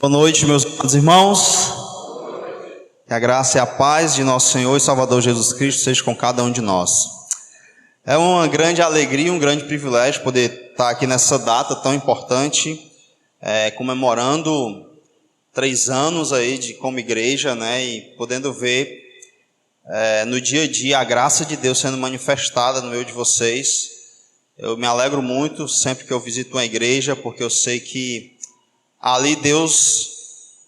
Boa noite, meus queridos irmãos. Que a graça e a paz de nosso Senhor e Salvador Jesus Cristo seja com cada um de nós. É uma grande alegria, um grande privilégio poder estar aqui nessa data tão importante, comemorando 3 anos aí como igreja, né, e podendo ver no dia a dia a graça de Deus sendo manifestada no meio de vocês. Eu me alegro muito sempre que eu visito uma igreja, porque eu sei que ali Deus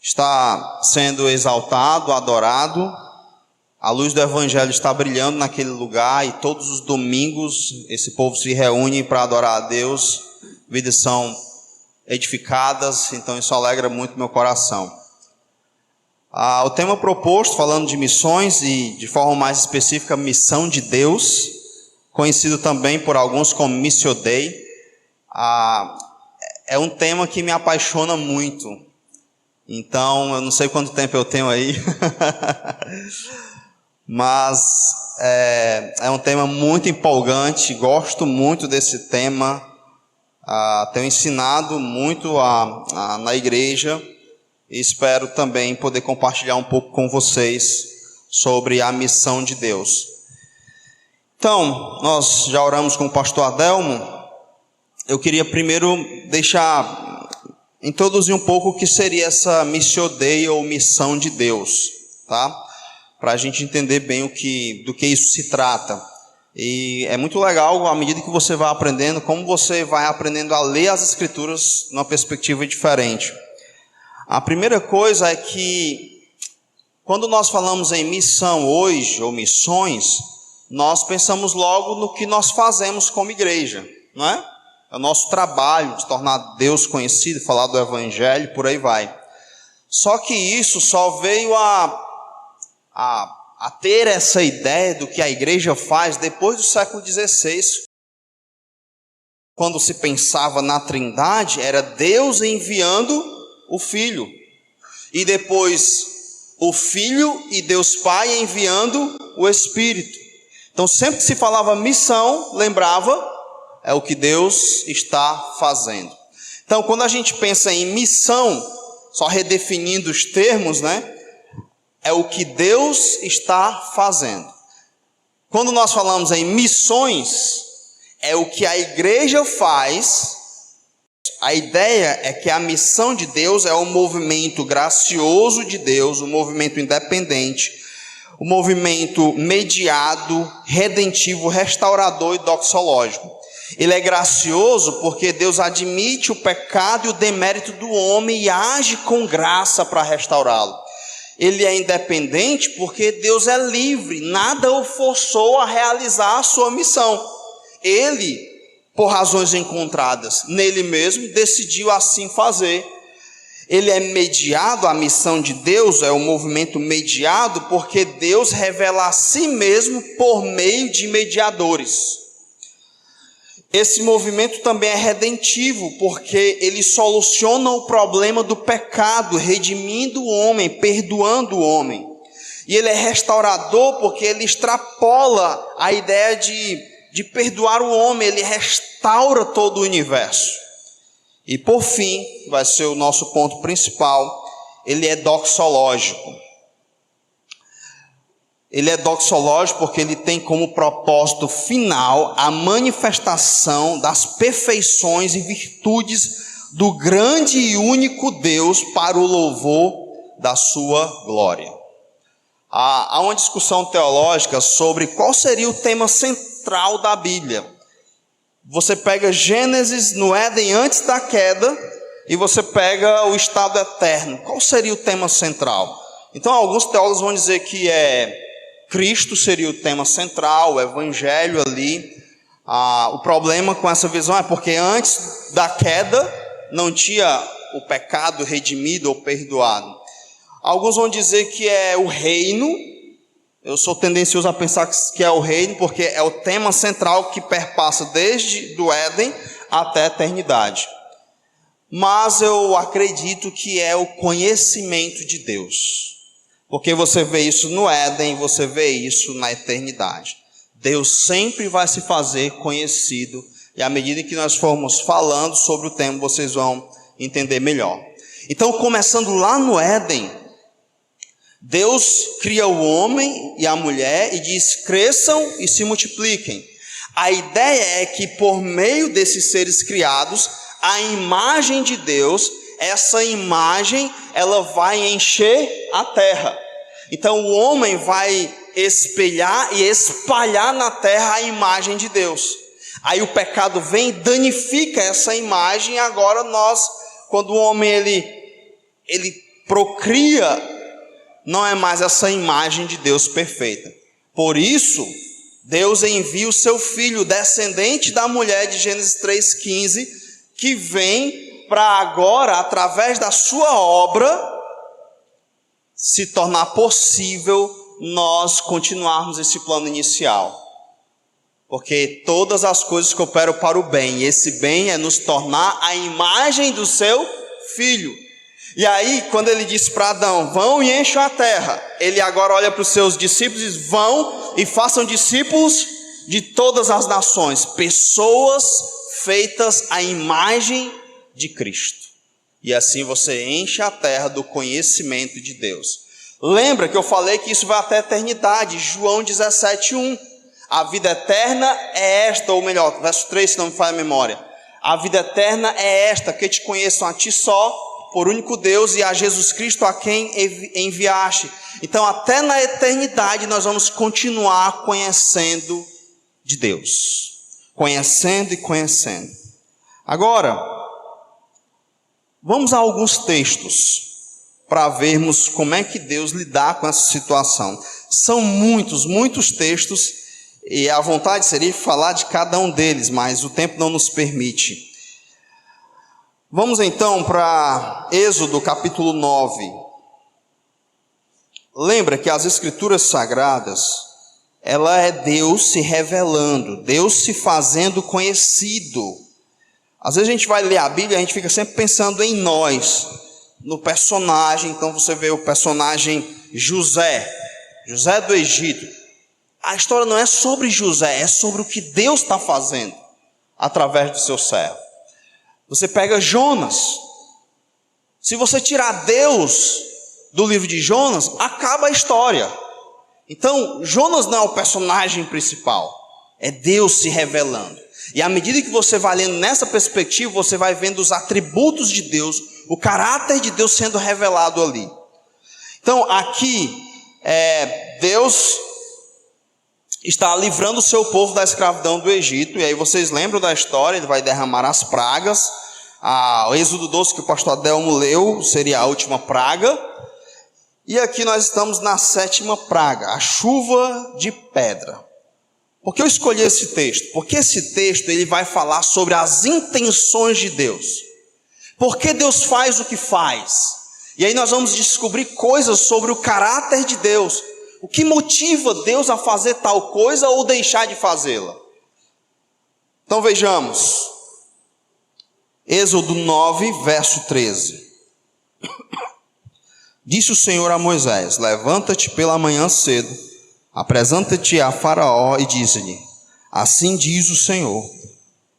está sendo exaltado, adorado, a luz do Evangelho está brilhando naquele lugar e todos os domingos esse povo se reúne para adorar a Deus, vidas são edificadas, então isso alegra muito meu coração. O tema proposto, falando de missões e de forma mais específica, missão de Deus, conhecido também por alguns como Missio Dei, é um tema que me apaixona muito. Então, eu não sei quanto tempo eu tenho aí, mas é um tema muito empolgante, gosto muito desse tema, tenho ensinado muito na igreja e espero também poder compartilhar um pouco com vocês sobre a missão de Deus. Então, nós já oramos com o pastor Adelmo. Eu queria primeiro introduzir um pouco o que seria essa Missio Dei ou missão de Deus, tá? Para a gente entender bem do que isso se trata. E é muito legal, à medida que você vai aprendendo, como você vai aprendendo a ler as Escrituras numa perspectiva diferente. A primeira coisa é que, quando nós falamos em missão hoje, ou missões, nós pensamos logo no que nós fazemos como igreja, não é? É o nosso trabalho de tornar Deus conhecido, falar do Evangelho, por aí vai. Só que isso só veio a ter essa ideia do que a igreja faz depois do século XVI. Quando se pensava na Trindade, era Deus enviando o Filho. E depois o Filho e Deus Pai enviando o Espírito. Então sempre que se falava missão, lembrava, é o que Deus está fazendo. Então, quando a gente pensa em missão, só redefinindo os termos, né? É o que Deus está fazendo. Quando nós falamos em missões, é o que a igreja faz. A ideia é que a missão de Deus é o movimento gracioso de Deus, o movimento independente, o movimento mediado, redentivo, restaurador e doxológico. Ele é gracioso porque Deus admite o pecado e o demérito do homem e age com graça para restaurá-lo. Ele é independente porque Deus é livre, nada o forçou a realizar a sua missão. Ele, por razões encontradas nele mesmo, decidiu assim fazer. Ele é mediado, a missão de Deus é o movimento mediado porque Deus revela a si mesmo por meio de mediadores. Esse movimento também é redentivo, porque ele soluciona o problema do pecado, redimindo o homem, perdoando o homem. E ele é restaurador, porque ele extrapola a ideia de perdoar o homem, ele restaura todo o universo. E por fim, vai ser o nosso ponto principal, ele é doxológico. Ele é doxológico porque ele tem como propósito final a manifestação das perfeições e virtudes do grande e único Deus para o louvor da sua glória. Há uma discussão teológica sobre qual seria o tema central da Bíblia. Você pega Gênesis no Éden antes da queda e você pega o estado eterno. Qual seria o tema central? Então alguns teólogos vão dizer que Cristo seria o tema central, o Evangelho ali. O problema com essa visão é porque antes da queda não tinha o pecado redimido ou perdoado. Alguns vão dizer que é o reino. Eu sou tendencioso a pensar que é o reino, porque é o tema central que perpassa desde do Éden até a eternidade. Mas eu acredito que é o conhecimento de Deus. Porque você vê isso no Éden, você vê isso na eternidade. Deus sempre vai se fazer conhecido. E à medida que nós formos falando sobre o tema, vocês vão entender melhor. Então, começando lá no Éden, Deus cria o homem e a mulher e diz: cresçam e se multipliquem. A ideia é que por meio desses seres criados, a imagem de Deus, essa imagem, ela vai encher a terra. Então o homem vai espelhar e espalhar na terra a imagem de Deus. Aí o pecado vem e danifica essa imagem, e agora quando o homem ele procria, não é mais essa imagem de Deus perfeita. Por isso, Deus envia o seu filho, descendente da mulher de Gênesis 3,15, que vem para agora, através da sua obra, se tornar possível nós continuarmos esse plano inicial. Porque todas as coisas cooperam para o bem, e esse bem é nos tornar a imagem do seu filho. E aí, quando ele disse para Adão: vão e encham a terra, ele agora olha para os seus discípulos e diz: vão e façam discípulos de todas as nações, pessoas feitas à imagem de Cristo. E assim você enche a terra do conhecimento de Deus. Lembra que eu falei que isso vai até a eternidade, João 17:1. A vida eterna é esta, ou melhor, verso 3, se não me falha a memória. A vida eterna é esta, que te conheçam a ti só, por único Deus, e a Jesus Cristo a quem enviaste. Então até na eternidade nós vamos continuar conhecendo de Deus. Conhecendo e conhecendo. Agora, vamos a alguns textos para vermos como é que Deus lidar com essa situação. São muitos textos, e a vontade seria falar de cada um deles, mas o tempo não nos permite. Vamos então para Êxodo capítulo 9. Lembra que as escrituras sagradas, ela é Deus se revelando, Deus se fazendo conhecido. Às vezes a gente vai ler a Bíblia, a gente fica sempre pensando em nós, no personagem. Então você vê o personagem José do Egito. A história não é sobre José, é sobre o que Deus está fazendo através do seu servo. Você pega Jonas. Se você tirar Deus do livro de Jonas, acaba a história. Então, Jonas não é o personagem principal, é Deus se revelando. E à medida que você vai lendo nessa perspectiva, você vai vendo os atributos de Deus, o caráter de Deus sendo revelado ali. Então, aqui, Deus está livrando o seu povo da escravidão do Egito. E aí vocês lembram da história, ele vai derramar as pragas. O Êxodo 12 que o pastor Adelmo leu seria a última praga. E aqui nós estamos na 7ª praga, a chuva de pedra. Por que eu escolhi esse texto? Porque esse texto ele vai falar sobre as intenções de Deus. Por que Deus faz o que faz? E aí nós vamos descobrir coisas sobre o caráter de Deus. O que motiva Deus a fazer tal coisa ou deixar de fazê-la? Então vejamos. Êxodo 9, verso 13. Disse o Senhor a Moisés: levanta-te pela manhã cedo, apresenta-te a Faraó e diz-lhe: assim diz o Senhor,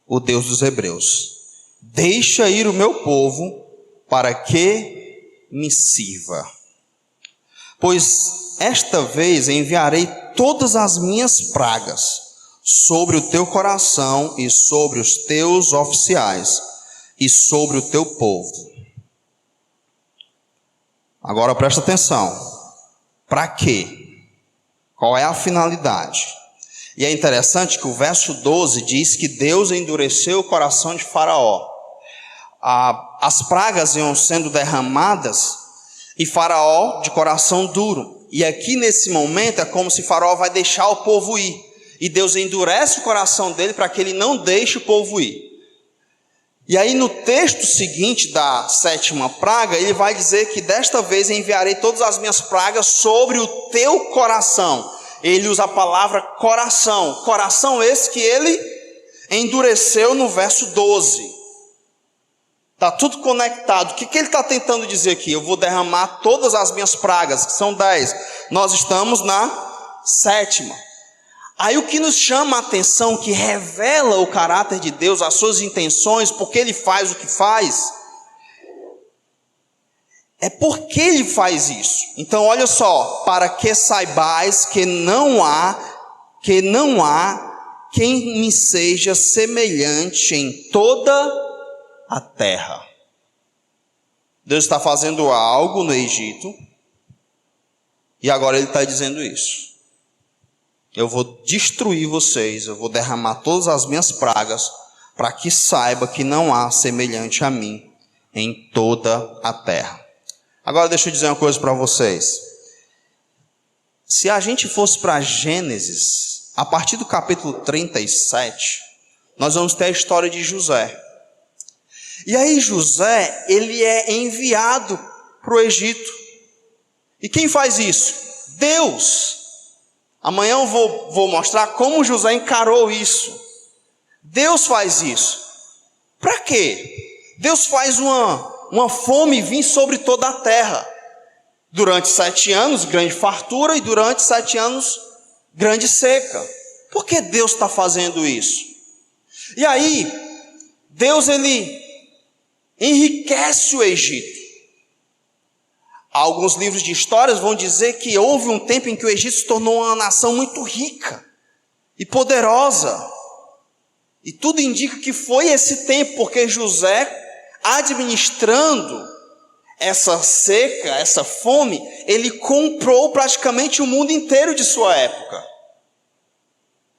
o Deus dos Hebreus: deixa ir o meu povo para que me sirva. Pois esta vez enviarei todas as minhas pragas sobre o teu coração e sobre os teus oficiais e sobre o teu povo. Agora presta atenção. Para quê? Qual é a finalidade? E é interessante que o verso 12 diz que Deus endureceu o coração de Faraó. As pragas iam sendo derramadas e Faraó de coração duro. E aqui nesse momento é como se Faraó vai deixar o povo ir. E Deus endurece o coração dele para que ele não deixe o povo ir. E aí no texto seguinte da 7ª praga, ele vai dizer que desta vez enviarei todas as minhas pragas sobre o teu coração. Ele usa a palavra coração. Coração esse que ele endureceu no verso 12. Está tudo conectado. O que ele está tentando dizer aqui? Eu vou derramar todas as minhas pragas, que são 10. Nós estamos na 7ª. Aí o que nos chama a atenção, que revela o caráter de Deus, as suas intenções, porque ele faz o que faz, É porque ele faz isso. Então olha só, para que saibais que não há quem me seja semelhante em toda a terra. Deus está fazendo algo no Egito, e agora ele está dizendo isso. Eu vou destruir vocês, eu vou derramar todas as minhas pragas, para que saiba que não há semelhante a mim em toda a terra. Agora deixa eu dizer uma coisa para vocês. Se a gente fosse para Gênesis, a partir do capítulo 37, nós vamos ter a história de José. E aí José, ele é enviado para o Egito. E quem faz isso? Deus. Amanhã eu vou mostrar como José encarou isso. Deus faz isso. Para quê? Deus faz uma fome vir sobre toda a terra. Durante 7 anos, grande fartura, e durante 7 anos, grande seca. Por que Deus está fazendo isso? E aí, Deus, ele enriquece o Egito. Alguns livros de histórias vão dizer que houve um tempo em que o Egito se tornou uma nação muito rica e poderosa. E tudo indica que foi esse tempo, porque José, administrando essa seca, essa fome, ele comprou praticamente o mundo inteiro de sua época.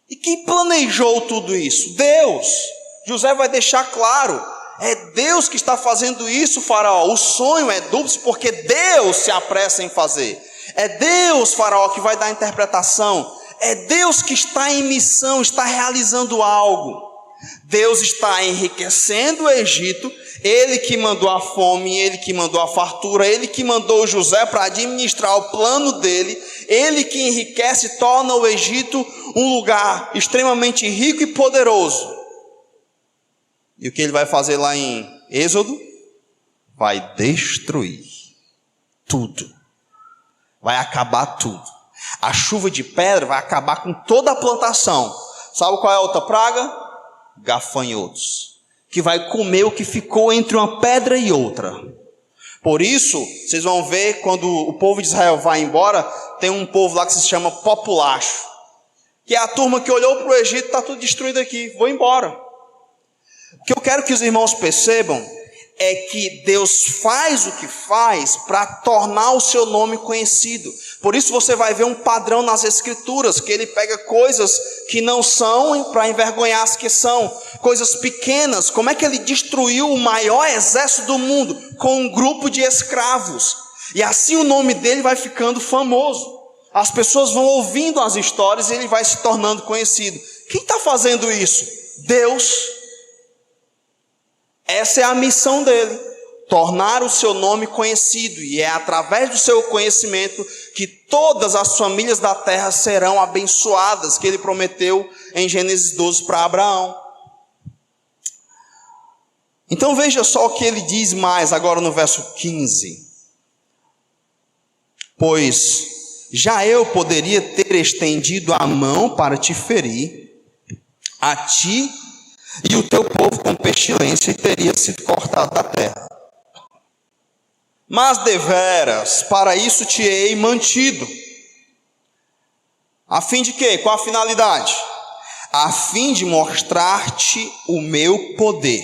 E quem planejou tudo isso? Deus. José vai deixar claro, é Deus que está fazendo isso, Faraó. O sonho é duplo, porque Deus se apressa em fazer. É Deus, Faraó, que vai dar a interpretação. É Deus que está em missão, está realizando algo. Deus está enriquecendo o Egito, Ele que mandou a fome, Ele que mandou a fartura, Ele que mandou José para administrar o plano dele, Ele que enriquece e torna o Egito um lugar extremamente rico e poderoso. E o que Ele vai fazer lá em Êxodo? Vai destruir tudo, vai acabar tudo. A chuva de pedra vai acabar com toda a plantação. Sabe qual é a outra praga? Gafanhotos, que vai comer o que ficou entre uma pedra e outra. Por isso, vocês vão ver, quando o povo de Israel vai embora, tem um povo lá que se chama populacho, que é a turma que olhou para o Egito, está tudo destruído aqui, vou embora. O que eu quero que os irmãos percebam é que Deus faz o que faz para tornar o seu nome conhecido. Por isso você vai ver um padrão nas Escrituras, que Ele pega coisas que não são para envergonhar as que são, coisas pequenas. Como é que Ele destruiu o maior exército do mundo? Com um grupo de escravos. E assim o nome dele vai ficando famoso. As pessoas vão ouvindo as histórias e ele vai se tornando conhecido. Quem está fazendo isso? Deus. Essa é a missão dele, tornar o seu nome conhecido, e é através do seu conhecimento que todas as famílias da terra serão abençoadas, que ele prometeu em Gênesis 12 para Abraão. Então veja só o que ele diz mais agora no verso 15. Pois já eu poderia ter estendido a mão para te ferir, a ti e o teu povo com pestilência, e teria sido cortado da terra. Mas deveras, para isso te hei mantido. A fim de quê? Qual a finalidade? A fim de mostrar-te o meu poder.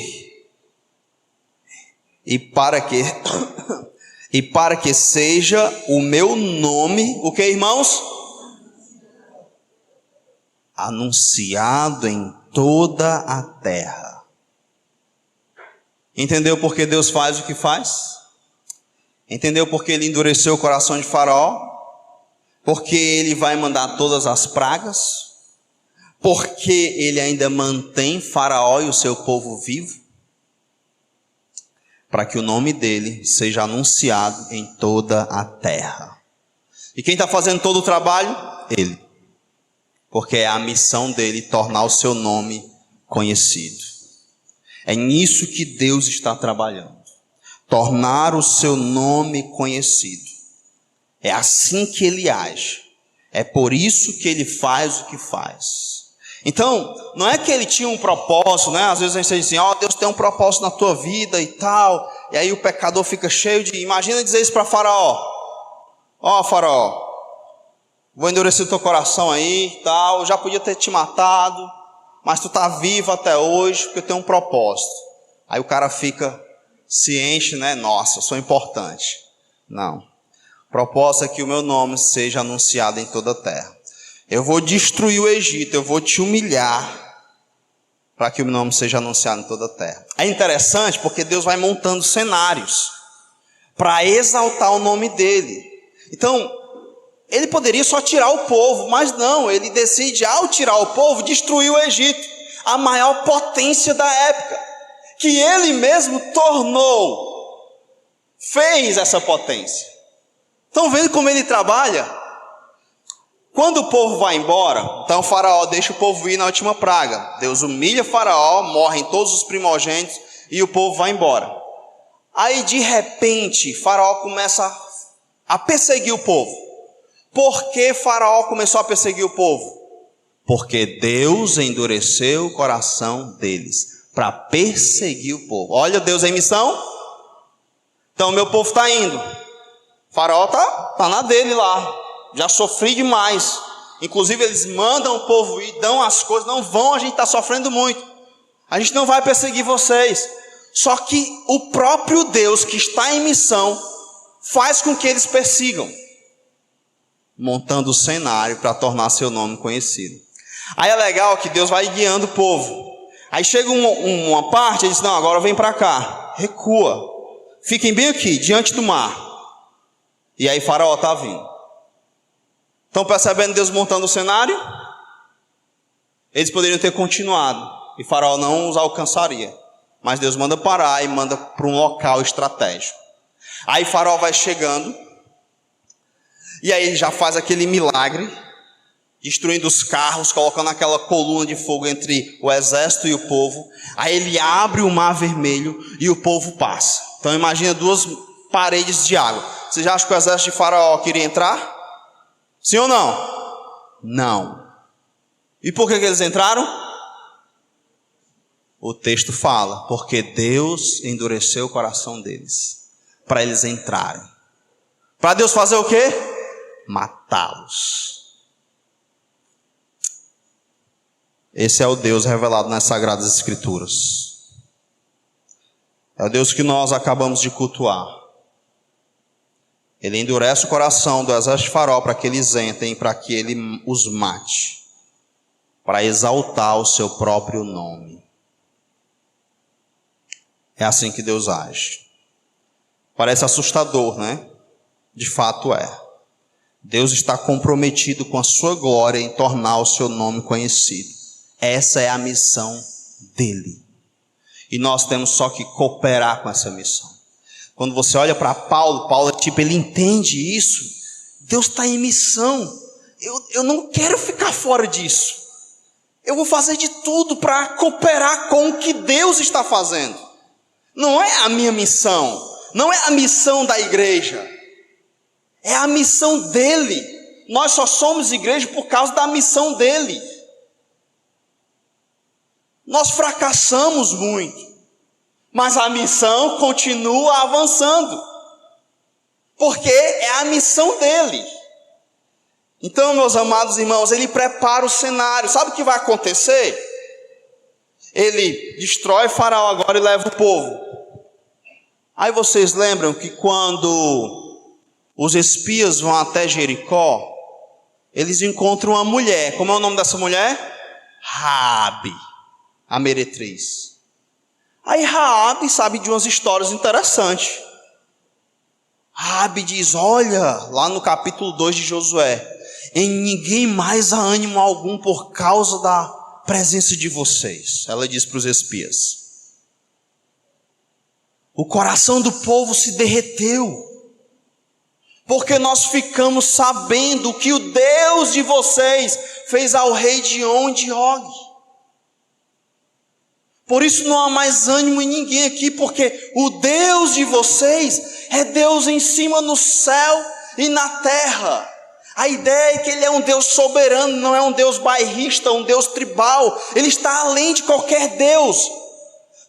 E para que seja o meu nome, o que, irmãos? Anunciado em toda a terra. Entendeu por que Deus faz o que faz? Entendeu por que Ele endureceu o coração de Faraó? Porque Ele vai mandar todas as pragas? Porque Ele ainda mantém Faraó e o seu povo vivo? Para que o nome dele seja anunciado em toda a terra. E quem está fazendo todo o trabalho? Ele. Porque é a missão dele tornar o seu nome conhecido. É nisso que Deus está trabalhando. Tornar o seu nome conhecido. É assim que ele age. É por isso que ele faz o que faz. Então, não é que ele tinha um propósito, né? Às vezes a gente diz assim, Deus tem um propósito na tua vida e tal. E aí o pecador fica cheio de... Imagina dizer isso para Faraó. Ó, Faraó, vou endurecer o teu coração aí, tal. Já podia ter te matado, mas tu tá vivo até hoje porque eu tenho um propósito. Aí o cara fica, se enche, né? Nossa, eu sou importante. Não. O propósito é que o meu nome seja anunciado em toda a terra. Eu vou destruir o Egito, eu vou te humilhar para que o meu nome seja anunciado em toda a terra. É interessante porque Deus vai montando cenários para exaltar o nome dele. Então, ele poderia só tirar o povo, mas não, ele decide, ao tirar o povo, destruir o Egito, a maior potência da época, que ele mesmo fez essa potência. Estão vendo como ele trabalha? Quando o povo vai embora, então o Faraó deixa o povo ir na última praga. Deus humilha o Faraó, morrem todos os primogênitos e o povo vai embora. Aí de repente, Faraó começa a perseguir o povo. Por que Faraó começou a perseguir o povo? Porque Deus endureceu o coração deles para perseguir o povo. Olha, Deus em missão. Então meu povo está indo. Faraó tá na dele lá. Já sofri demais. Inclusive eles mandam o povo ir, dão as coisas. Não vão, a gente está sofrendo muito. A gente não vai perseguir vocês. Só que o próprio Deus que está em missão faz com que eles persigam, montando o cenário para tornar seu nome conhecido. Aí é legal que Deus vai guiando o povo. Aí chega uma parte, ele diz, não, agora vem para cá, recua, fiquem bem aqui, diante do mar. E aí Faraó está vindo. Estão percebendo Deus montando o cenário? Eles poderiam ter continuado e Faraó não os alcançaria. Mas Deus manda parar e manda para um local estratégico. Aí Faraó vai chegando e aí ele já faz aquele milagre, destruindo os carros, colocando aquela coluna de fogo entre o exército e o povo. Aí ele abre o mar vermelho e o povo passa. Então imagina duas paredes de água. Você já acha que o exército de Faraó queria entrar? Sim ou não? Não. E por que eles entraram? O texto fala, porque Deus endureceu o coração deles, para eles entrarem. Para Deus fazer o quê? Matá-los. Esse é o Deus revelado nas Sagradas Escrituras. É o Deus que nós acabamos de cultuar. Ele endurece o coração do exército de Faraó para que eles entrem, para que ele os mate, para exaltar o seu próprio nome. É assim que Deus age. Parece assustador, né? De fato é. Deus está comprometido com a sua glória em tornar o seu nome conhecido. Essa é a missão dele. E nós temos só que cooperar com essa missão. Quando você olha para Paulo, ele entende isso. Deus está em missão. Eu não quero ficar fora disso. Eu vou fazer de tudo para cooperar com o que Deus está fazendo. Não é a minha missão. Não é a missão da igreja. É a missão dele. Nós só somos igreja por causa da missão dele. Nós fracassamos muito. Mas a missão continua avançando, porque é a missão dele. Então, meus amados irmãos, ele prepara o cenário. Sabe o que vai acontecer? Ele destrói Faraó agora e leva o povo. Aí vocês lembram que quando os espias vão até Jericó, eles encontram uma mulher. Como é o nome dessa mulher? Raabe, a meretriz. Aí Raabe sabe de umas histórias interessantes. Raabe diz, olha, lá no capítulo 2 de Josué, em ninguém mais há ânimo algum por causa da presença de vocês. Ela diz para os espias. O coração do povo se derreteu, porque nós ficamos sabendo que o Deus de vocês fez ao rei de On de Og. Por isso não há mais ânimo em ninguém aqui, porque o Deus de vocês é Deus em cima no céu e na terra. A ideia é que Ele é um Deus soberano, não é um Deus bairrista, um Deus tribal. Ele está além de qualquer Deus.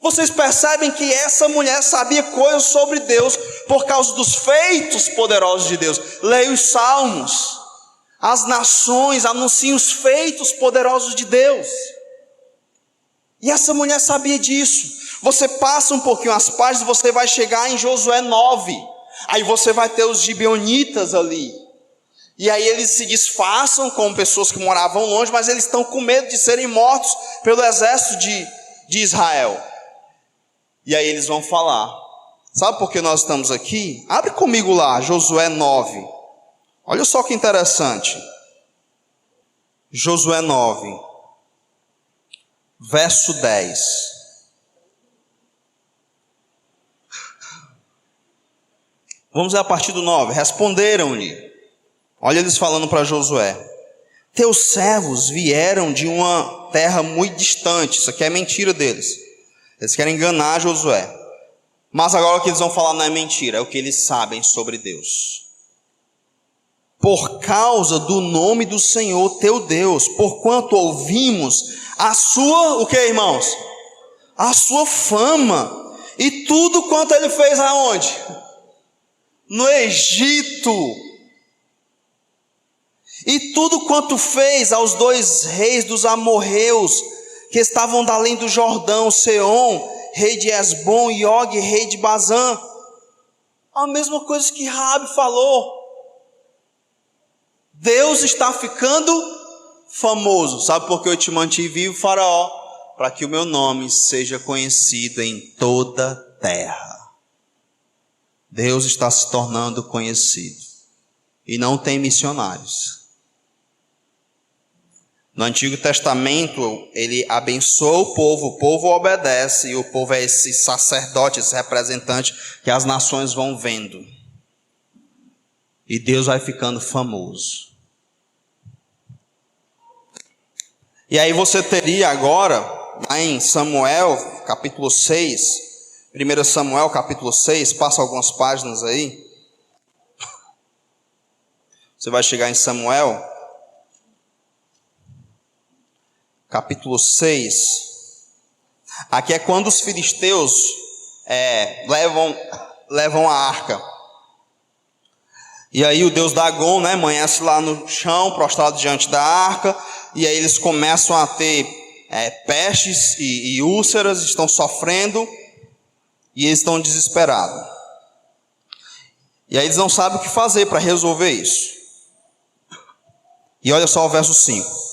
Vocês percebem que essa mulher sabia coisas sobre Deus por causa dos feitos poderosos de Deus. Leia os salmos. As nações anunciam os feitos poderosos de Deus. E essa mulher sabia disso. Você passa um pouquinho as páginas, você vai chegar em Josué 9. Aí você vai ter os gibeonitas ali. E aí eles se disfarçam como pessoas que moravam longe, mas eles estão com medo de serem mortos pelo exército de Israel. E aí eles vão falar. Sabe por que nós estamos aqui? Abre comigo lá, Josué 9. Olha só que interessante. Josué 9, verso 10. Vamos ver a partir do 9. Responderam-lhe. Olha eles falando para Josué. Teus servos vieram de uma terra muito distante. Isso aqui é mentira deles. Eles querem enganar Josué. Mas agora o que eles vão falar não é mentira. É o que eles sabem sobre Deus. Por causa do nome do Senhor teu Deus. Porquanto ouvimos a sua... O que, irmãos? A sua fama. E tudo quanto ele fez aonde? No Egito. E tudo quanto fez aos 2 reis dos amorreus, que estavam da além do Jordão, Seom, rei de Esbom, e Og, rei de Bazã. A mesma coisa que Raabe falou. Deus está ficando famoso. Sabe por que eu te mantive vivo, Faraó? Para que o meu nome seja conhecido em toda a terra. Deus está se tornando conhecido. E não tem missionários. No Antigo Testamento, ele abençoa o povo obedece, e o povo é esse sacerdote, esse representante que as nações vão vendo. E Deus vai ficando famoso. E aí você teria agora, lá em Samuel, capítulo 6, 1 Samuel, capítulo 6, passa algumas páginas aí. Você vai chegar em Samuel, capítulo 6. Aqui é quando os filisteus levam a arca. E aí o deus Dagom, amanhece lá no chão, prostrado diante da arca. E aí eles começam a ter pestes e úlceras, estão sofrendo. E eles estão desesperados. E aí eles não sabem o que fazer para resolver isso. E olha só o verso 5.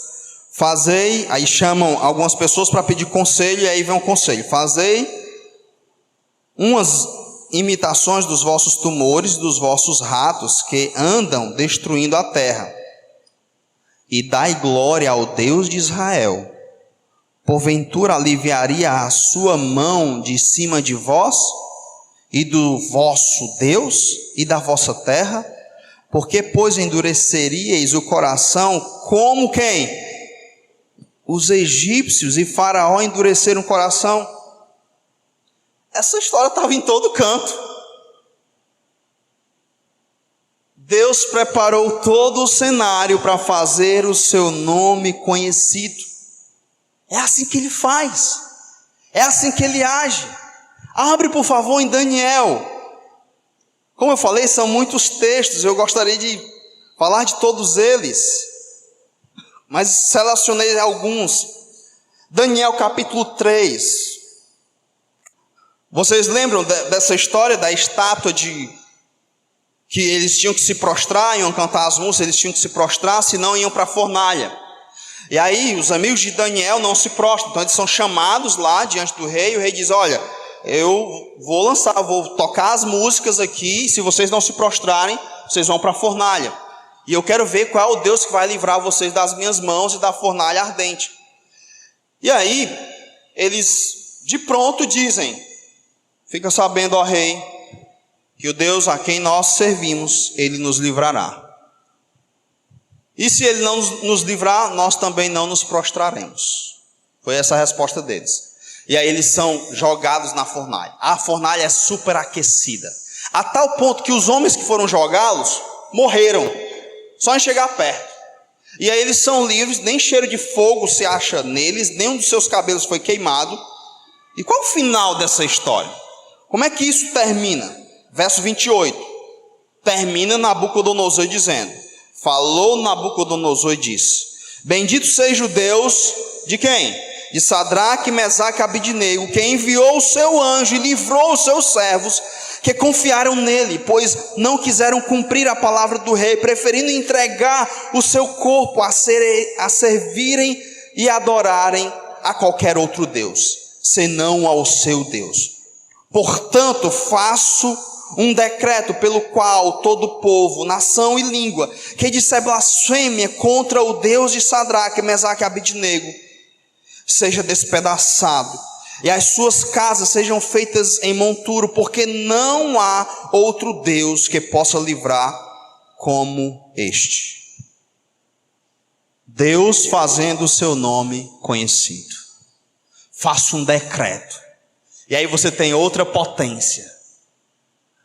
Fazei, aí chamam algumas pessoas para pedir conselho, e aí vem um conselho. Fazei umas imitações dos vossos tumores, dos vossos ratos, que andam destruindo a terra. E dai glória ao Deus de Israel. Porventura aliviaria a sua mão de cima de vós, e do vosso Deus, e da vossa terra? Porque, pois, endureceríeis o coração como quem? Os egípcios e Faraó endureceram o coração. Essa história estava em todo canto. Deus preparou todo o cenário para fazer o seu nome conhecido. É assim que ele faz. É assim que ele age. Abre, por favor, em Daniel. Como eu falei, são muitos textos. Eu gostaria de falar de todos eles, mas selecionei alguns. Daniel capítulo 3. Vocês lembram dessa história da estátua que eles tinham que se prostrar, iam cantar as músicas, eles tinham que se prostrar, senão iam para a fornalha. E aí os amigos de Daniel não se prostram, então eles são chamados lá diante do rei, e o rei diz: olha, eu vou tocar as músicas aqui, e se vocês não se prostrarem, vocês vão para a fornalha. E eu quero ver qual é o Deus que vai livrar vocês das minhas mãos e da fornalha ardente. E aí, eles de pronto dizem: fica sabendo, ó rei, que o Deus a quem nós servimos, ele nos livrará. E se ele não nos livrar, nós também não nos prostraremos. Foi essa a resposta deles. E aí eles são jogados na fornalha. A fornalha é superaquecida, a tal ponto que os homens que foram jogá-los morreram, só em chegar perto. E aí eles são livres, nem cheiro de fogo se acha neles, nenhum dos seus cabelos foi queimado. E qual é o final dessa história? Como é que isso termina? Verso 28. Termina Nabucodonosor dizendo: falou Nabucodonosor e disse: bendito seja o Deus de quem? De Sadraque, Mesaque e Abidnego, que enviou o seu anjo e livrou os seus servos que confiaram nele, pois não quiseram cumprir a palavra do rei, preferindo entregar o seu corpo a servirem e adorarem a qualquer outro Deus, senão ao seu Deus. Portanto, faço um decreto pelo qual todo povo, nação e língua que disser blasfêmia contra o Deus de Sadraque, Mesaque e Abidnego seja despedaçado, e as suas casas sejam feitas em monturo, porque não há outro Deus que possa livrar como este. Deus fazendo o seu nome conhecido. Faça um decreto. E aí você tem outra potência,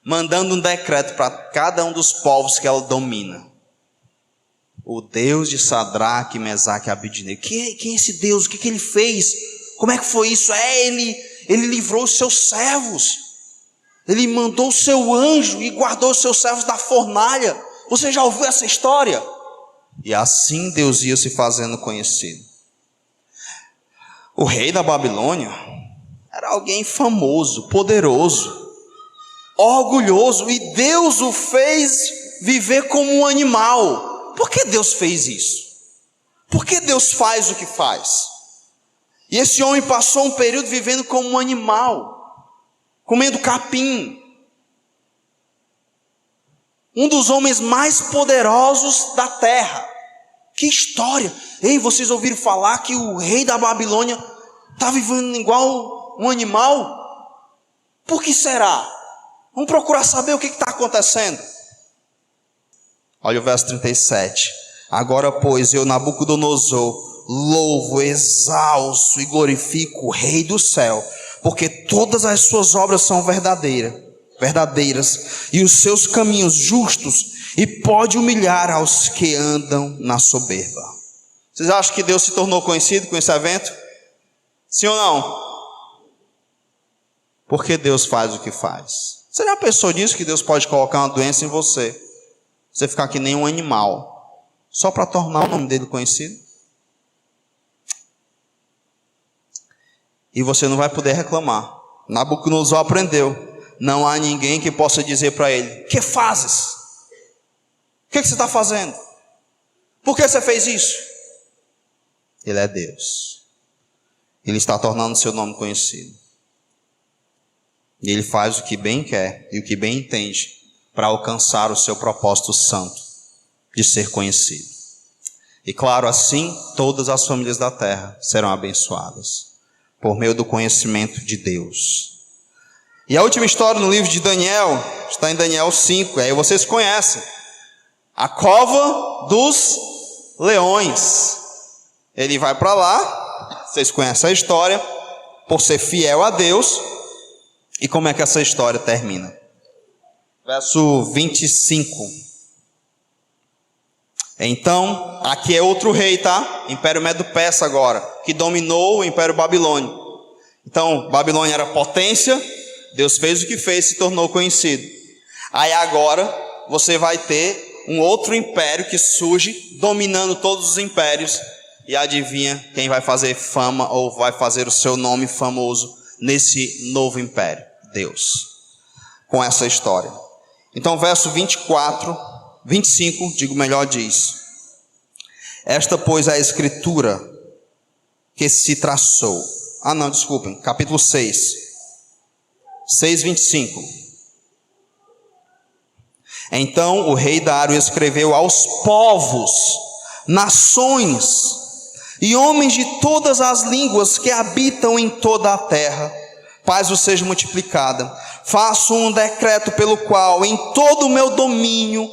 mandando um decreto para cada um dos povos que ela domina. O Deus de Sadraque, Mesaque e Abidnego. Quem é esse Deus? O que ele fez? Como é que foi isso? Ele livrou os seus servos. Ele mandou o seu anjo e guardou os seus servos da fornalha. Você já ouviu essa história? E assim Deus ia se fazendo conhecido. O rei da Babilônia era alguém famoso, poderoso, orgulhoso, e Deus o fez viver como um animal. Por que Deus fez isso? Por que Deus faz o que faz? E esse homem passou um período vivendo como um animal, comendo capim. Um dos homens mais poderosos da terra. Que história! Ei, vocês ouviram falar que o rei da Babilônia está vivendo igual um animal? Por que será? Vamos procurar saber o que está acontecendo. Olha o verso 37. Agora, pois, eu, Nabucodonosor, louvo, exalço e glorifico o Rei do céu, porque todas as suas obras são verdadeiras, e os seus caminhos justos, e pode humilhar aos que andam na soberba. Vocês acham que Deus se tornou conhecido com esse evento? Sim ou não? Porque Deus faz o que faz. Você já pensou nisso, que Deus pode colocar uma doença em você? Você ficar que nem um animal, só para tornar o nome dele conhecido? E você não vai poder reclamar. Nabucodonosor aprendeu. Não há ninguém que possa dizer para ele: que fazes? O que você está fazendo? Por que você fez isso? Ele é Deus. Ele está tornando seu nome conhecido. E ele faz o que bem quer e o que bem entende para alcançar o seu propósito santo de ser conhecido. E claro, assim todas as famílias da terra serão abençoadas por meio do conhecimento de Deus. E a última história no livro de Daniel está em Daniel 5. Aí vocês conhecem a cova dos leões. Ele vai para lá, vocês conhecem a história, por ser fiel a Deus. E como é que essa história termina? Verso 25. Então, aqui é outro rei, tá? Império Medo-Persa agora, que dominou o Império Babilônico. Então, Babilônia era potência, Deus fez o que fez, se tornou conhecido. Aí agora, você vai ter um outro império que surge, dominando todos os impérios. E adivinha quem vai fazer fama, ou vai fazer o seu nome famoso nesse novo império? Deus. Com essa história. Então, verso 25, diz: esta, pois, é a escritura que se traçou. Capítulo 6, 6:25. Então o rei Dário escreveu aos povos, nações e homens de todas as línguas que habitam em toda a terra: paz vos seja multiplicada. Faço um decreto pelo qual em todo o meu domínio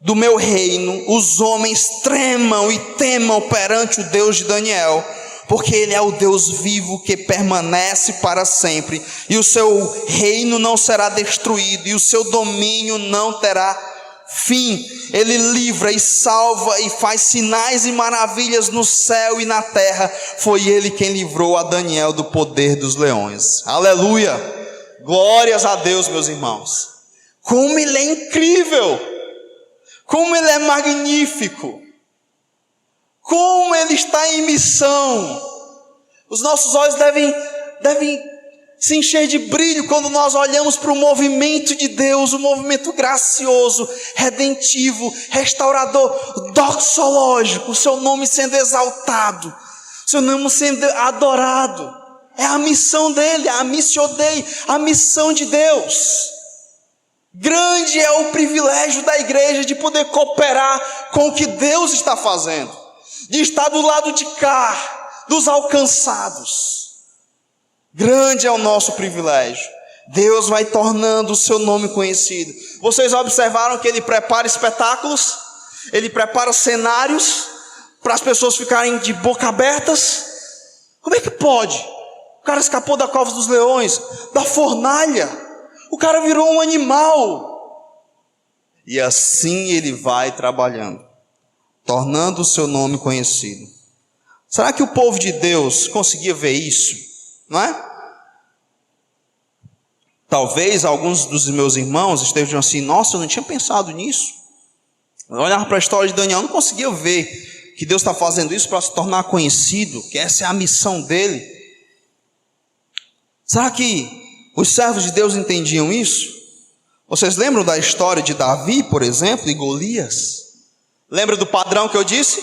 do meu reino os homens tremam e temam perante o Deus de Daniel, porque ele é o Deus vivo que permanece para sempre, e o seu reino não será destruído, e o seu domínio não terá Fim, Ele livra e salva e faz sinais e maravilhas no céu e na terra. Foi Ele quem livrou a Daniel do poder dos leões. Aleluia! Glórias a Deus, meus irmãos. Como Ele é incrível! Como Ele é magnífico! Como Ele está em missão! Os nossos olhos devem se encher de brilho quando nós olhamos para o movimento de Deus, o movimento gracioso, redentivo, restaurador, doxológico, o seu nome sendo exaltado, o seu nome sendo adorado. É a missão dele, a missio Dei, a missão de Deus. Grande é o privilégio da igreja de poder cooperar com o que Deus está fazendo, de estar do lado de cá, dos alcançados. Grande é o nosso privilégio. Deus vai tornando o seu nome conhecido. Vocês observaram que Ele prepara espetáculos, Ele prepara cenários para as pessoas ficarem de boca abertas. Como é que pode? O cara escapou da cova dos leões, da fornalha, o cara virou um animal. E assim Ele vai trabalhando, tornando o seu nome conhecido. Será que o povo de Deus conseguia ver isso? Não é? Talvez alguns dos meus irmãos estejam assim: nossa, eu não tinha pensado nisso. Eu olhava para a história de Daniel, não conseguia ver que Deus está fazendo isso para se tornar conhecido, que essa é a missão dele. Será que os servos de Deus entendiam isso? Vocês lembram da história de Davi, por exemplo, e Golias? Lembra do padrão que eu disse?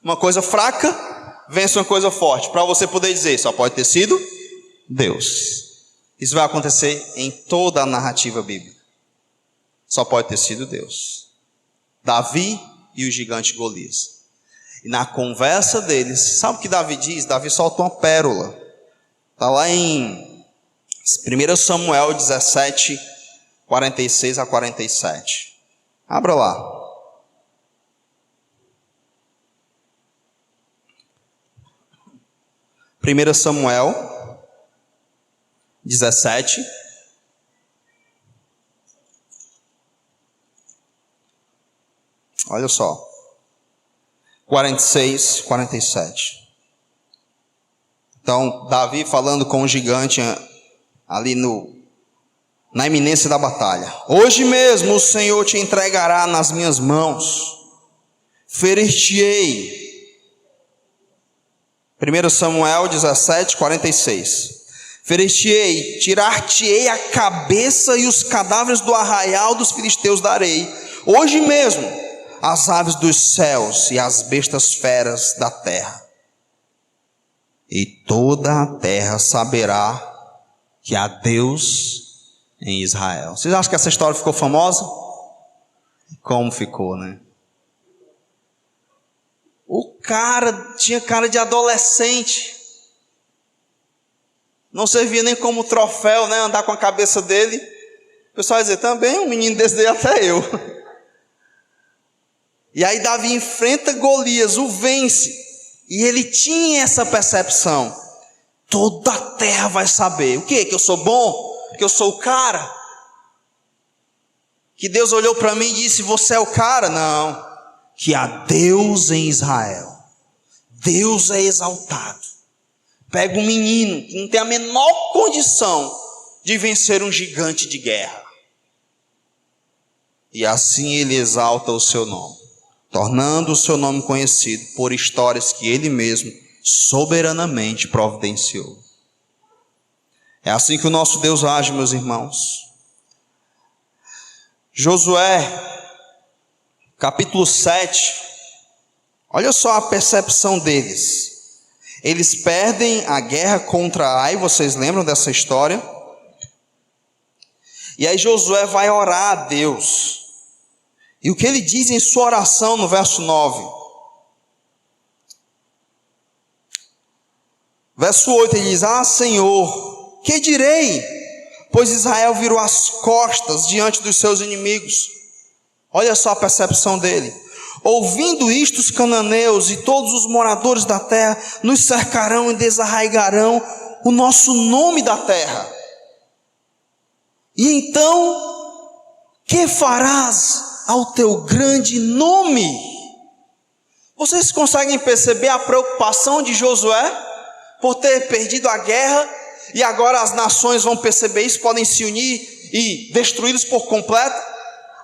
Uma coisa fraca vence uma coisa forte. Para você poder dizer, só pode ter sido Deus. Isso vai acontecer em toda a narrativa bíblica. Só pode ter sido Deus. Davi e o gigante Golias. E na conversa deles, sabe o que Davi diz? Davi solta uma pérola. Está lá em 1 Samuel 17, 46 a 47. Abra lá. 1 Samuel 17, olha só, 46, 47. Então, Davi falando com o gigante ali na iminência da batalha. Hoje mesmo o Senhor te entregará nas minhas mãos, ferir-te-ei. 1 Samuel 17, 46. Ferir-te-ei, tirar-te-ei a cabeça e os cadáveres do arraial dos filisteus darei. Hoje mesmo, as aves dos céus e as bestas feras da terra. E toda a terra saberá que há Deus em Israel. Vocês acham que essa história ficou famosa? Como ficou, né? O cara tinha cara de adolescente. Não servia nem como troféu, né? Andar com a cabeça dele. O pessoal ia dizer, também um menino desse daí até eu. E aí Davi enfrenta Golias, o vence. E ele tinha essa percepção. Toda a terra vai saber. O quê? Que eu sou bom? Que eu sou o cara? Que Deus olhou para mim e disse, você é o cara? Não. Que há Deus em Israel. Deus é exaltado. Pega um menino que não tem a menor condição de vencer um gigante de guerra. E assim ele exalta o seu nome, tornando o seu nome conhecido por histórias que ele mesmo soberanamente providenciou. É assim que o nosso Deus age, meus irmãos. Josué capítulo 7, olha só a percepção deles. Eles perdem a guerra contra Ai, vocês lembram dessa história? E aí Josué vai orar a Deus. E o que ele diz em sua oração no verso 9? Verso 8, ele diz, Senhor, que direi? Pois Israel virou as costas diante dos seus inimigos. Olha só a percepção dele. Ouvindo isto, os cananeus e todos os moradores da terra nos cercarão e desarraigarão o nosso nome da terra. E então, que farás ao teu grande nome. Vocês conseguem perceber a preocupação de Josué por ter perdido a guerra, e agora as nações vão perceber isso, podem se unir e destruí-los por completo?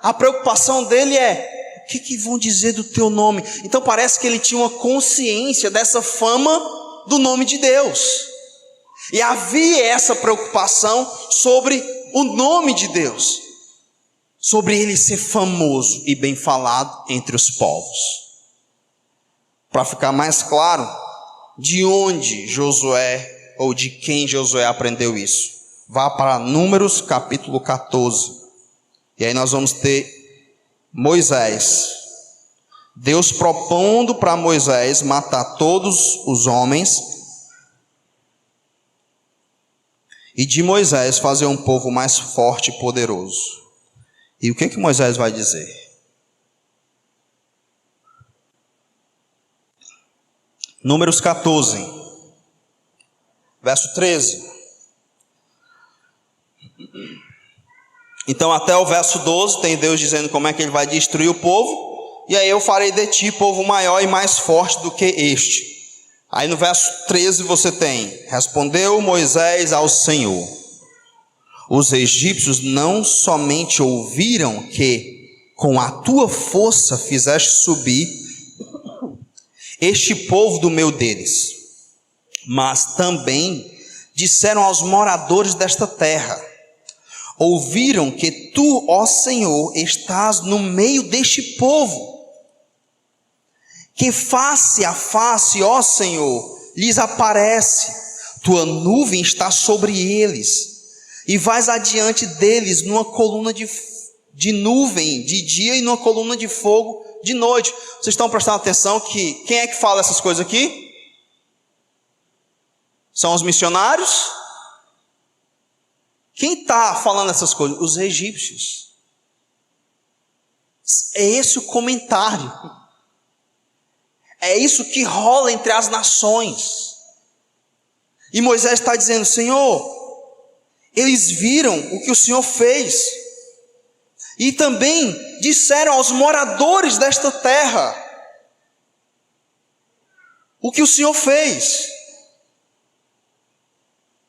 A preocupação dele é: o que vão dizer do teu nome? Então parece que ele tinha uma consciência dessa fama do nome de Deus, e havia essa preocupação sobre o nome de Deus, sobre ele ser famoso e bem falado entre os povos. Para ficar mais claro, de onde Josué, ou de quem Josué aprendeu isso? Vá para Números capítulo 14, e aí nós vamos ter Moisés, Deus propondo para Moisés matar todos os homens, e de Moisés fazer um povo mais forte e poderoso. E o que Moisés vai dizer? Números 14, verso 13. Então até o verso 12 tem Deus dizendo como é que ele vai destruir o povo. E aí: eu farei de ti povo maior e mais forte do que este. Aí no verso 13 você tem: respondeu Moisés ao Senhor: os egípcios não somente ouviram que com a tua força fizeste subir este povo do meio deles, mas também disseram aos moradores desta terra: ouviram que tu, ó Senhor, estás no meio deste povo, que face a face, ó Senhor, lhes aparece, tua nuvem está sobre eles, e vais adiante deles numa coluna de nuvem de dia e numa coluna de fogo de noite. Vocês estão prestando atenção que quem é que fala essas coisas aqui? São os missionários? Quem está falando essas coisas? Os egípcios. É esse o comentário. É isso que rola entre as nações. E Moisés está dizendo: Senhor, eles viram o que o Senhor fez, e também disseram aos moradores desta terra o que o Senhor fez.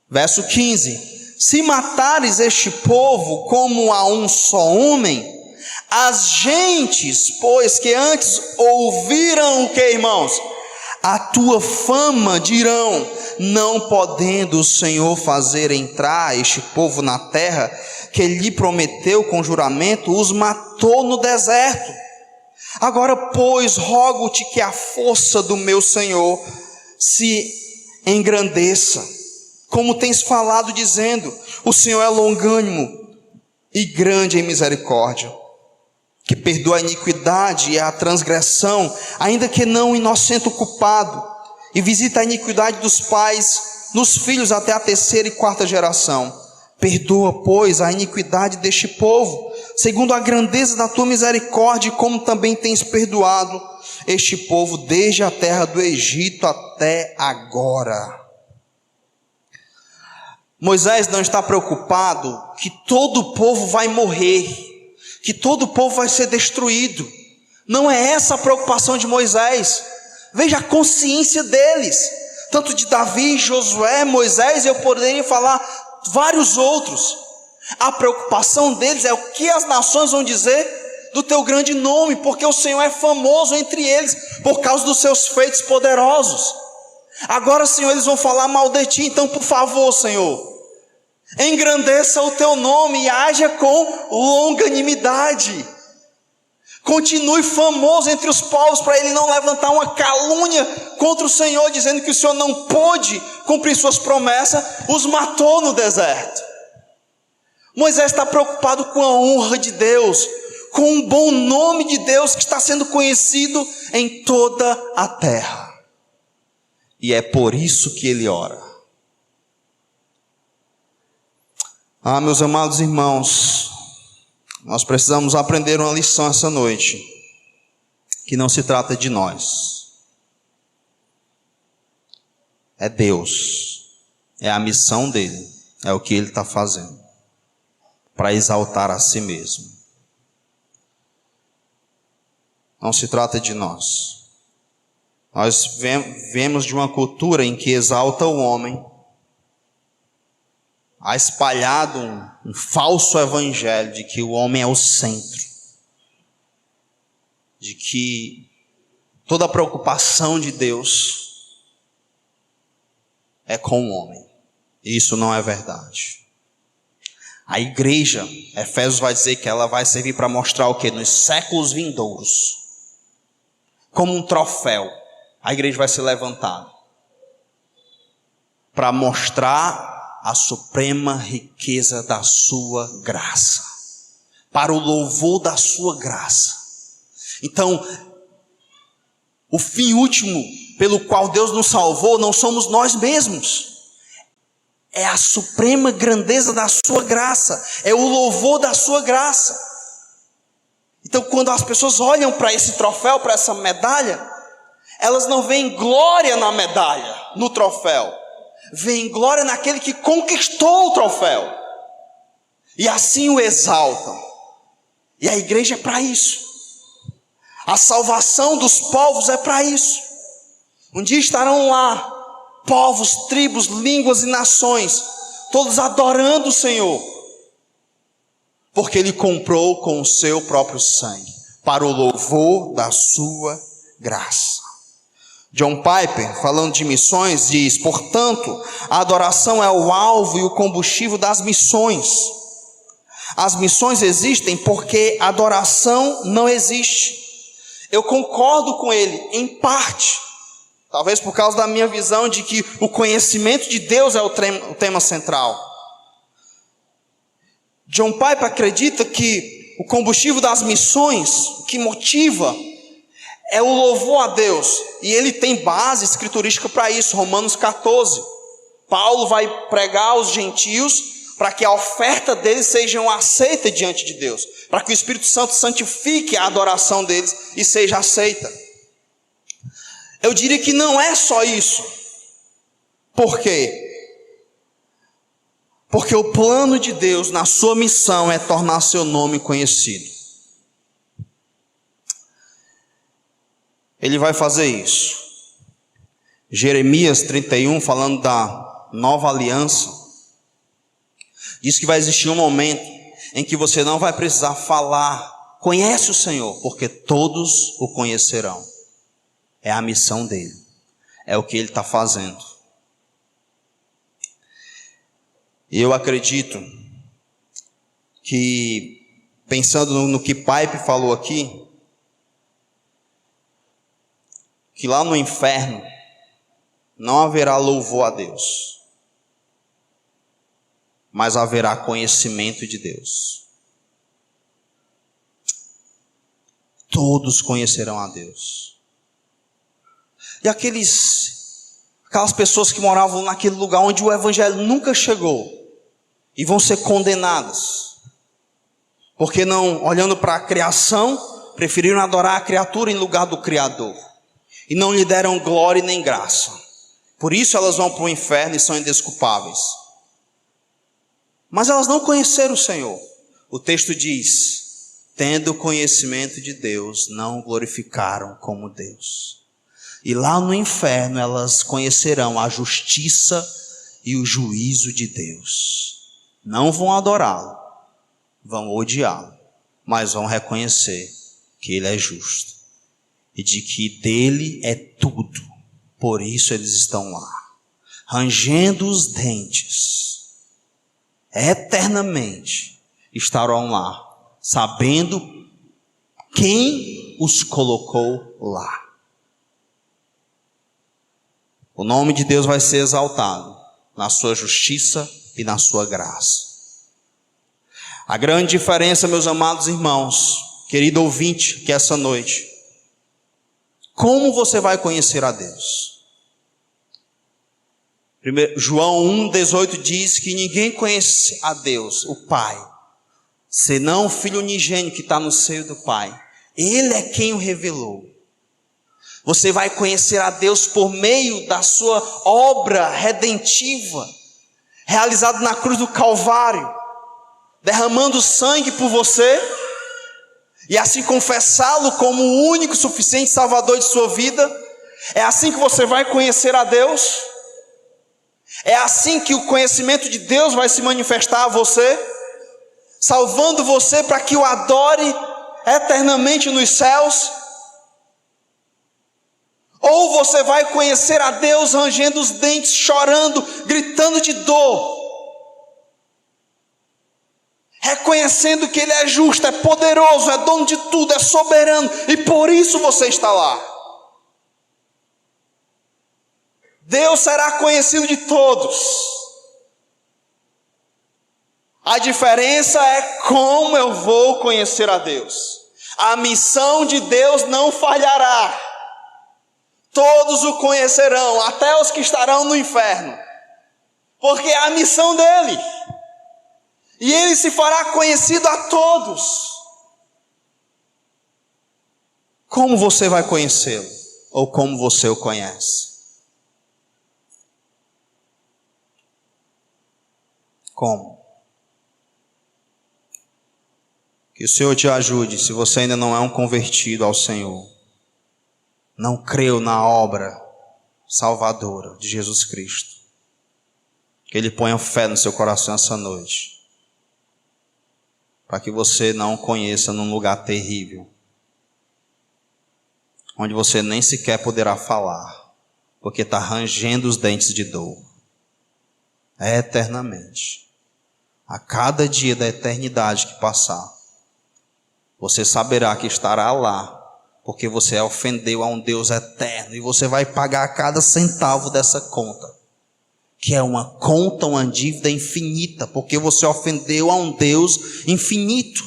Verso 15: se matares este povo como a um só homem, as gentes, pois, que antes ouviram o que, irmãos? A tua fama, dirão: não podendo o Senhor fazer entrar este povo na terra que lhe prometeu com juramento, os matou no deserto. Agora, pois, rogo-te que a força do meu Senhor se engrandeça, como tens falado, dizendo: o Senhor é longânimo e grande em misericórdia, que perdoa a iniquidade e a transgressão, ainda que não inocente o culpado, e visita a iniquidade dos pais nos filhos até a terceira e quarta geração. Perdoa, pois, a iniquidade deste povo, segundo a grandeza da tua misericórdia, como também tens perdoado este povo desde a terra do Egito até agora. Moisés não está preocupado que todo o povo vai morrer, que todo o povo vai ser destruído. Não é essa a preocupação de Moisés. Veja a consciência deles, tanto de Davi, Josué, Moisés, eu poderia falar vários outros. A preocupação deles é o que as nações vão dizer do teu grande nome, porque o Senhor é famoso entre eles, por causa dos seus feitos poderosos. Agora, Senhor, eles vão falar mal de ti, então por favor, Senhor, engrandeça o teu nome e haja com longanimidade. Continue famoso entre os povos, para ele não levantar uma calúnia contra o Senhor, dizendo que o Senhor não pôde cumprir suas promessas, os matou no deserto. Moisés está preocupado com a honra de Deus, com o bom nome de Deus que está sendo conhecido em toda a terra. E é por isso que ele ora. Meus amados irmãos, nós precisamos aprender uma lição essa noite, que não se trata de nós, é Deus, é a missão dele, é o que ele está fazendo, para exaltar a si mesmo. Não se trata de nós. Nós vemos de uma cultura em que exalta o homem. Há espalhado um falso evangelho de que o homem é o centro. De que toda a preocupação de Deus é com o homem. E isso não é verdade. A igreja, Efésios vai dizer que ela vai servir para mostrar o quê? Nos séculos vindouros. Como um troféu, a igreja vai ser levantada. Para mostrar a suprema riqueza da sua graça. Para o louvor da sua graça. Então, o fim último pelo qual Deus nos salvou não somos nós mesmos. É a suprema grandeza da sua graça. É o louvor da sua graça. Então, quando as pessoas olham para esse troféu, para essa medalha, elas não veem glória na medalha, no troféu. Veem glória naquele que conquistou o troféu. E assim o exaltam. E a igreja é para isso. A salvação dos povos é para isso. Um dia estarão lá povos, tribos, línguas e nações, todos adorando o Senhor, porque Ele comprou com o seu próprio sangue, para o louvor da sua graça. John Piper, falando de missões, diz: portanto, a adoração é o alvo e o combustível das missões. As missões existem porque a adoração não existe. Eu concordo com ele, em parte. Talvez por causa da minha visão de que o conhecimento de Deus é o tema central. John Piper acredita que o combustível das missões, o que motiva, é o louvor a Deus. E ele tem base escriturística para isso, Romanos 14. Paulo vai pregar aos gentios para que a oferta deles seja aceita diante de Deus. Para que o Espírito Santo santifique a adoração deles e seja aceita. Eu diria que não é só isso. Por quê? Porque o plano de Deus na sua missão é tornar seu nome conhecido. Ele vai fazer isso. Jeremias 31, falando da nova aliança, diz que vai existir um momento em que você não vai precisar falar, conhece o Senhor, porque todos o conhecerão. É a missão dele. É o que ele está fazendo. E eu acredito que, pensando no que Piper falou aqui, que lá no inferno não haverá louvor a Deus, mas haverá conhecimento de Deus. Todos conhecerão a Deus. E aquelas pessoas que moravam naquele lugar onde o evangelho nunca chegou, e vão ser condenadas, porque não, olhando para a criação, preferiram adorar a criatura em lugar do Criador, e não lhe deram glória nem graça. Por isso elas vão para o inferno e são indesculpáveis. Mas elas não conheceram o Senhor. O texto diz: tendo conhecimento de Deus, não o glorificaram como Deus. E lá no inferno elas conhecerão a justiça e o juízo de Deus. Não vão adorá-lo, vão odiá-lo, mas vão reconhecer que Ele é justo. E de que dele é tudo. Por isso eles estão lá, rangendo os dentes. Eternamente estarão lá, sabendo quem os colocou lá. O nome de Deus vai ser exaltado na sua justiça e na sua graça. A grande diferença, meus amados irmãos, querido ouvinte, que essa noite, como você vai conhecer a Deus? João 1,18 diz que ninguém conhece a Deus, o Pai, senão o Filho unigênito que está no seio do Pai. Ele é quem o revelou. Você vai conhecer a Deus por meio da sua obra redentiva, realizada na cruz do Calvário, derramando sangue por você e assim confessá-lo como o único e suficiente Salvador de sua vida? É assim que você vai conhecer a Deus? É assim que o conhecimento de Deus vai se manifestar a você, salvando você para que o adore eternamente nos céus? Ou você vai conhecer a Deus rangendo os dentes, chorando, gritando de dor, reconhecendo que Ele é justo, é poderoso, é dono de tudo, é soberano, e por isso você está lá? Deus será conhecido de todos. A diferença é como eu vou conhecer a Deus. A missão de Deus não falhará. Todos o conhecerão, até os que estarão no inferno, porque é a missão dele. E ele se fará conhecido a todos. Como você vai conhecê-lo? Ou como você o conhece? Como? Que o Senhor te ajude, se você ainda não é um convertido ao Senhor, não creu na obra salvadora de Jesus Cristo, que Ele ponha fé no seu coração essa noite, para que você não o conheça num lugar terrível, onde você nem sequer poderá falar, porque está rangendo os dentes de dor, eternamente. A cada dia da eternidade que passar, você saberá que estará lá, porque você ofendeu a um Deus eterno, e você vai pagar cada centavo dessa conta, que é uma conta, uma dívida infinita, porque você ofendeu a um Deus infinito,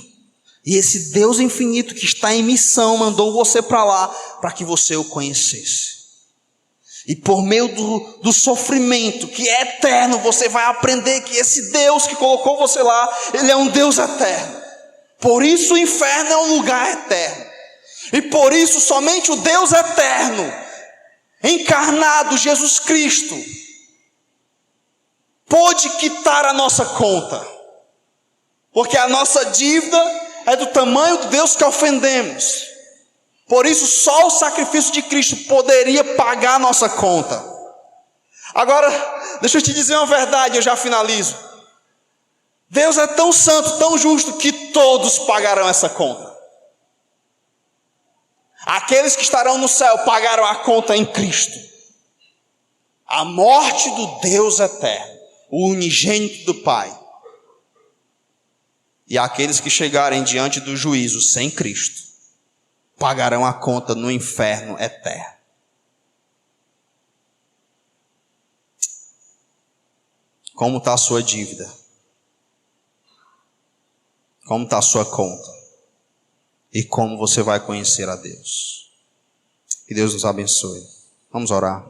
e esse Deus infinito que está em missão, mandou você para lá, para que você o conhecesse. E por meio do sofrimento, que é eterno, você vai aprender que esse Deus que colocou você lá, Ele é um Deus eterno. Por isso o inferno é um lugar eterno. E por isso somente o Deus eterno, encarnado, Jesus Cristo, pôde quitar a nossa conta. Porque a nossa dívida é do tamanho do Deus que ofendemos. Por isso só o sacrifício de Cristo poderia pagar a nossa conta. Agora, deixa eu te dizer uma verdade, eu já finalizo. Deus é tão santo, tão justo, que todos pagarão essa conta. Aqueles que estarão no céu pagaram a conta em Cristo. A morte do Deus eterno, o unigênito do Pai. E aqueles que chegarem diante do juízo sem Cristo, pagarão a conta no inferno eterno. Como está a sua dívida? Como está a sua conta? E como você vai conhecer a Deus? Que Deus nos abençoe. Vamos orar.